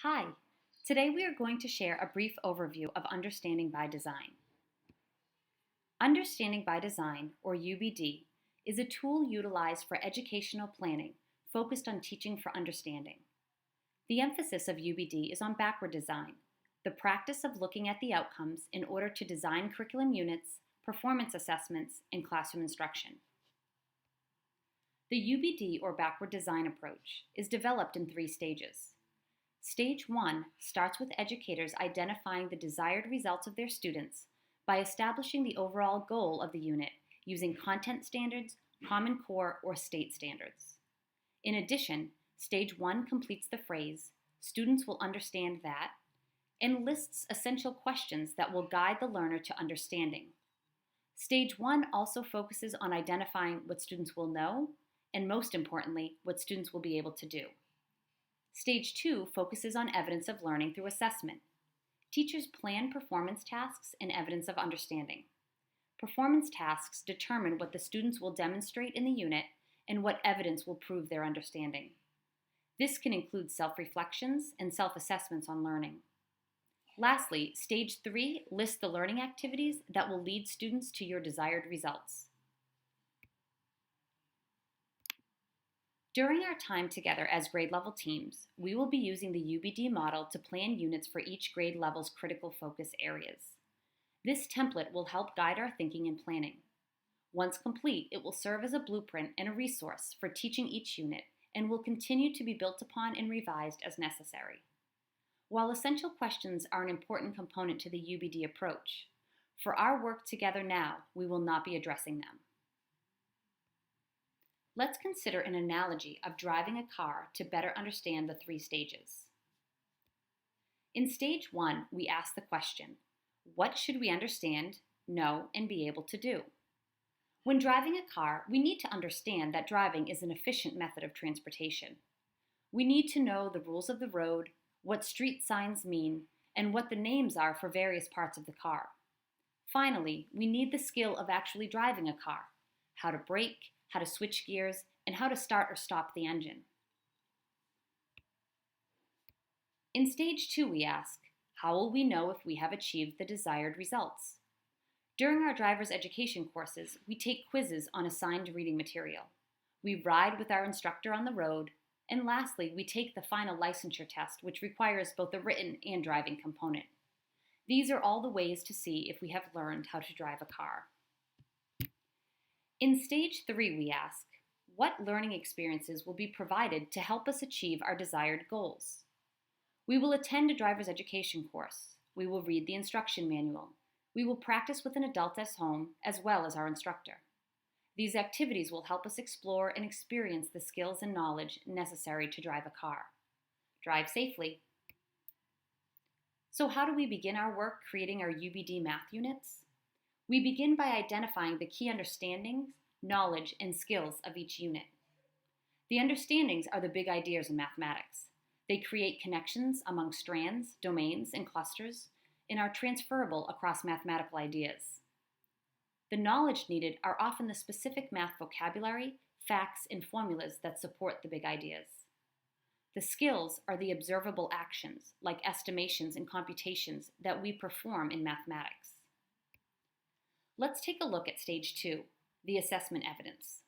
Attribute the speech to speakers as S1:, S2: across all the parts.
S1: Hi, today we are going to share a brief overview of Understanding by Design. Understanding by Design, or UbD, is a tool utilized for educational planning focused on teaching for understanding. The emphasis of UbD is on backward design, the practice of looking at the outcomes in order to design curriculum units, performance assessments, and classroom instruction. The UbD, or backward design approach, is developed in 3 stages. Stage 1 starts with educators identifying the desired results of their students by establishing the overall goal of the unit using content standards, Common Core, or state standards. In addition, Stage 1 completes the phrase, "Students will understand that," and lists essential questions that will guide the learner to understanding. Stage 1 also focuses on identifying what students will know, and most importantly, what students will be able to do. Stage 2 focuses on evidence of learning through assessment. Teachers plan performance tasks and evidence of understanding. Performance tasks determine what the students will demonstrate in the unit and what evidence will prove their understanding. This can include self-reflections and self-assessments on learning. Lastly, Stage 3 lists the learning activities that will lead students to your desired results. During our time together as grade level teams, we will be using the UbD model to plan units for each grade level's critical focus areas. This template will help guide our thinking and planning. Once complete, it will serve as a blueprint and a resource for teaching each unit and will continue to be built upon and revised as necessary. While essential questions are an important component to the UbD approach, for our work together now, we will not be addressing them. Let's consider an analogy of driving a car to better understand the 3 stages. In Stage 1, we ask the question, what should we understand, know, and be able to do? When driving a car, we need to understand that driving is an efficient method of transportation. We need to know the rules of the road, what street signs mean, and what the names are for various parts of the car. Finally, we need the skill of actually driving a car, how to brake, how to switch gears, and how to start or stop the engine. In Stage 2, we ask, how will we know if we have achieved the desired results? During our driver's education courses, we take quizzes on assigned reading material. We ride with our instructor on the road, and lastly, we take the final licensure test, which requires both a written and driving component. These are all the ways to see if we have learned how to drive a car. In Stage 3, we ask, what learning experiences will be provided to help us achieve our desired goals? We will attend a driver's education course. We will read the instruction manual. We will practice with an adult at home as well as our instructor. These activities will help us explore and experience the skills and knowledge necessary to drive a car. Drive safely. So how do we begin our work creating our UbD math units? We begin by identifying the key understandings, knowledge, and skills of each unit. The understandings are the big ideas in mathematics. They create connections among strands, domains, and clusters, and are transferable across mathematical ideas. The knowledge needed are often the specific math vocabulary, facts, and formulas that support the big ideas. The skills are the observable actions, like estimations and computations, that we perform in mathematics. Let's take a look at Stage 2, the assessment evidence.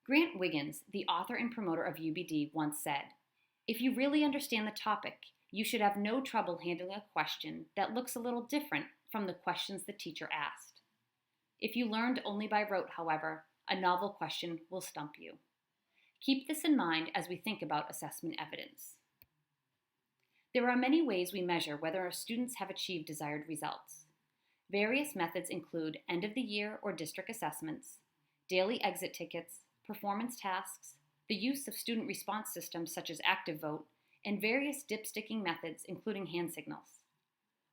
S1: Grant Wiggins, the author and promoter of UbD, once said, "If you really understand the topic, you should have no trouble handling a question that looks a little different from the questions the teacher asked. If you learned only by rote, however, a novel question will stump you." Keep this in mind as we think about assessment evidence. There are many ways we measure whether our students have achieved desired results. Various methods include end-of-the-year or district assessments, daily exit tickets, performance tasks, the use of student response systems such as ActiveVote, and various dipsticking methods including hand signals.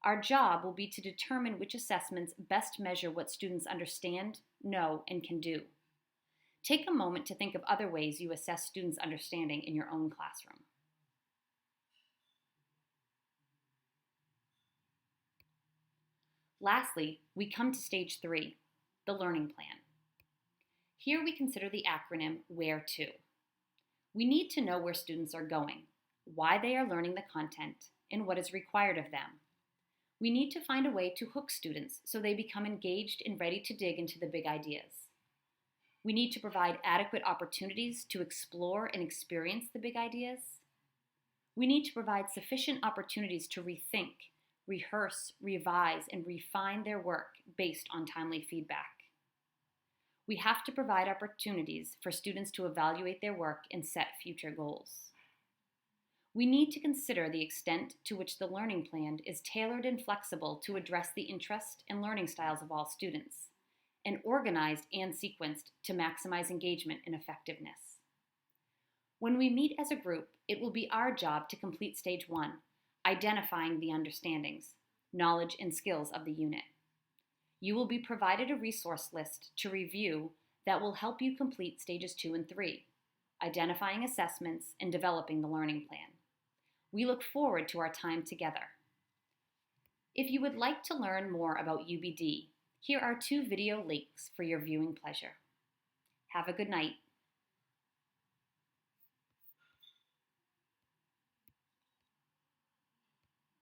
S1: Our job will be to determine which assessments best measure what students understand, know, and can do. Take a moment to think of other ways you assess students' understanding in your own classroom. Lastly, we come to Stage 3, the learning plan. Here we consider the acronym WHERE To. We need to know where students are going. why they are learning the content, and what is required of them. We need to find a way to hook students so they become engaged and ready to dig into the big ideas. We need to provide adequate opportunities to explore and experience the big ideas. We need to provide sufficient opportunities to rethink, rehearse, revise, and refine their work based on timely feedback. We have to provide opportunities for students to evaluate their work and set future goals. We need to consider the extent to which the learning plan is tailored and flexible to address the interest and learning styles of all students, and organized and sequenced to maximize engagement and effectiveness. When we meet as a group, it will be our job to complete Stage 1, identifying the understandings, knowledge, and skills of the unit. You will be provided a resource list to review that will help you complete Stages 2 and 3, identifying assessments and developing the learning plan. We look forward to our time together. If you would like to learn more about UbD, here are 2 video links for your viewing pleasure. Have a good night.